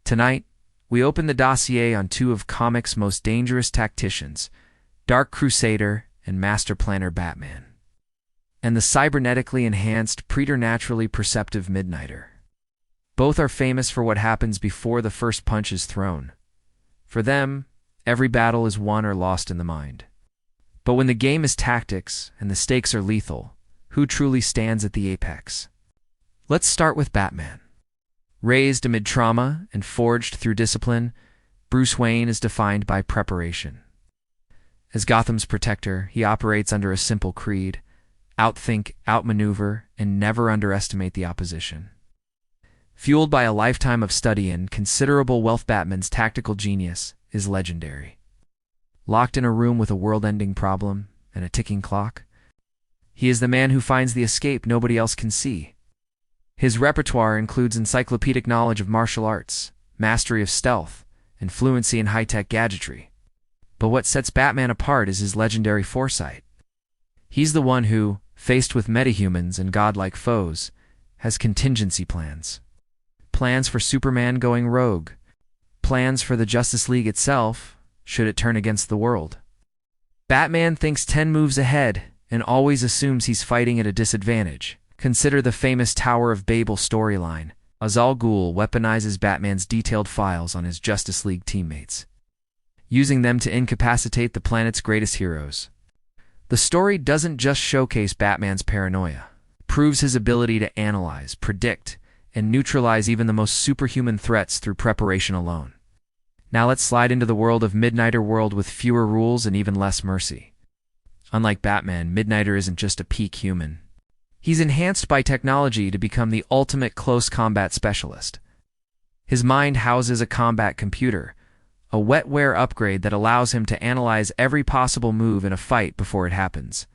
Tonight, we open the dossier on two of comics' most dangerous tacticians, Dark Crusader and Master Planner Batman, and the cybernetically enhanced, preternaturally perceptive Midnighter. Both are famous for what happens before the first punch is thrown. For them, every battle is won or lost in the mind. But when the game is tactics and the stakes are lethal, who truly stands at the apex? Let's start with Batman. Raised amid trauma and forged through discipline, Bruce Wayne is defined by preparation. As Gotham's protector, he operates under a simple creed: outthink, outmaneuver, and never underestimate the opposition. Fueled by a lifetime of study and considerable wealth, Batman's tactical genius is legendary. Locked in a room with a world-ending problem and a ticking clock, he is the man who finds the escape nobody else can see. His repertoire includes encyclopedic knowledge of martial arts, mastery of stealth, and fluency in high-tech gadgetry. But what sets Batman apart is his legendary foresight. He's the one who, faced with metahumans and godlike foes, has contingency plans. Plans for Superman going rogue. Plans for the Justice League itself, should it turn against the world. Batman thinks 10 moves ahead and always assumes he's fighting at a disadvantage. Consider the famous Tower of Babel storyline. Al Ghul weaponizes Batman's detailed files on his Justice League teammates, using them to incapacitate the planet's greatest heroes. The story doesn't just showcase Batman's paranoia. It proves his ability to analyze, predict, and neutralize even the most superhuman threats through preparation alone. Now let's slide into the world of Midnighter, world with fewer rules and even less mercy. Unlike Batman, Midnighter isn't just a peak human. He's enhanced by technology to become the ultimate close combat specialist. His mind houses a combat computer, a wetware upgrade that allows him to analyze every possible move in a fight before it happens.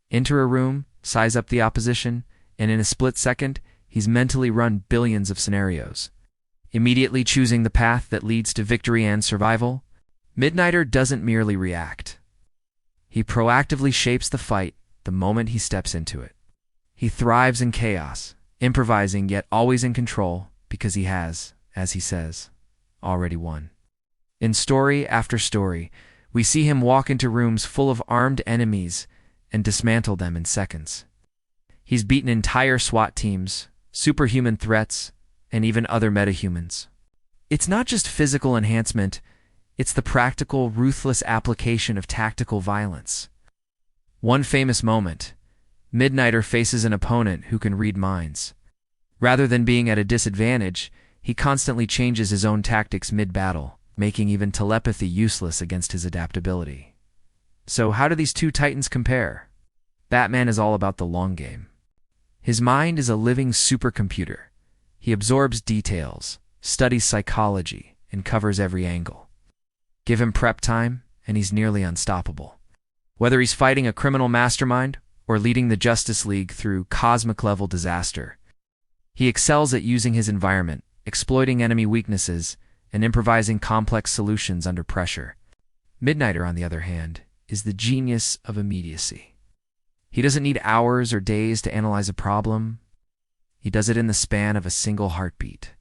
Enter a room, size up the opposition, and in a split second, he's mentally run billions of scenarios, immediately choosing the path that leads to victory and survival. Midnighter doesn't merely react. He proactively shapes the fight the moment he steps into it. He thrives in chaos, improvising yet always in control, because he has, as he says, already won. In story after story, we see him walk into rooms full of armed enemies and dismantle them in seconds. He's beaten entire SWAT teams, superhuman threats, and even other metahumans. It's not just physical enhancement, it's the practical, ruthless application of tactical violence. One famous moment: Midnighter faces an opponent who can read minds. Rather than being at a disadvantage, he constantly changes his own tactics mid-battle, making even telepathy useless against his adaptability. So how do these two titans compare? Batman is all about the long game. His mind is a living supercomputer. He absorbs details, studies psychology, and covers every angle. Give him prep time, and he's nearly unstoppable. Whether he's fighting a criminal mastermind or leading the Justice League through cosmic-level disaster, he excels at using his environment, exploiting enemy weaknesses, and improvising complex solutions under pressure. Midnighter, on the other hand, is the genius of immediacy. He doesn't need hours or days to analyze a problem. He does it in the span of a single heartbeat.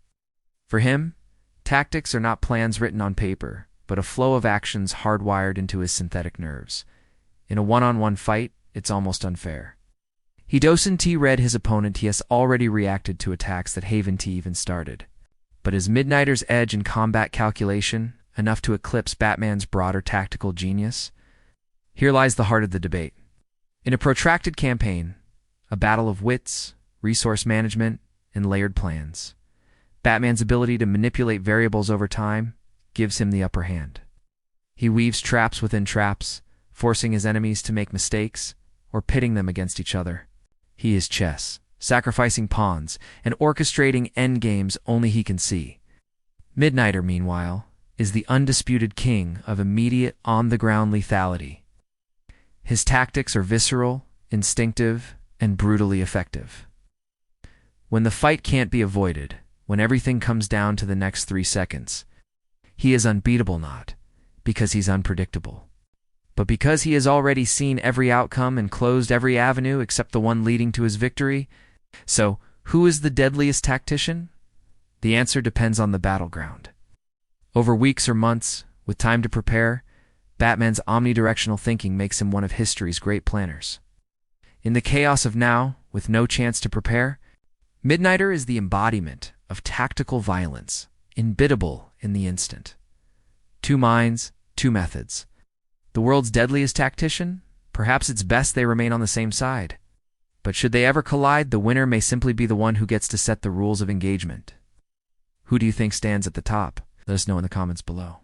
For him, tactics are not plans written on paper, but a flow of actions hardwired into his synthetic nerves. In a one-on-one fight, it's almost unfair. He docent read his opponent. He has already reacted to attacks that haven't even started. But is Midnighter's edge in combat calculation enough to eclipse Batman's broader tactical genius? Here lies the heart of the debate. In a protracted campaign, a battle of wits, resource management, and layered plans, Batman's ability to manipulate variables over time gives him the upper hand. He weaves traps within traps, forcing his enemies to make mistakes or pitting them against each other. He is chess, sacrificing pawns and orchestrating endgames only he can see. Midnighter, meanwhile, is the undisputed king of immediate, on-the-ground lethality. His tactics are visceral, instinctive, and brutally effective. When the fight can't be avoided, when everything comes down to the next 3 seconds, he is unbeatable, not because he's unpredictable, but because he has already seen every outcome and closed every avenue except the one leading to his victory. So, who is the deadliest tactician? The answer depends on the battleground. Over weeks or months, with time to prepare, Batman's omnidirectional thinking makes him one of history's great planners. In the chaos of now, with no chance to prepare, Midnighter is the embodiment of tactical violence, unbiddable in the instant. Two minds, two methods. The world's deadliest tactician? Perhaps it's best they remain on the same side. But should they ever collide, the winner may simply be the one who gets to set the rules of engagement. Who do you think stands at the top? Let us know in the comments below.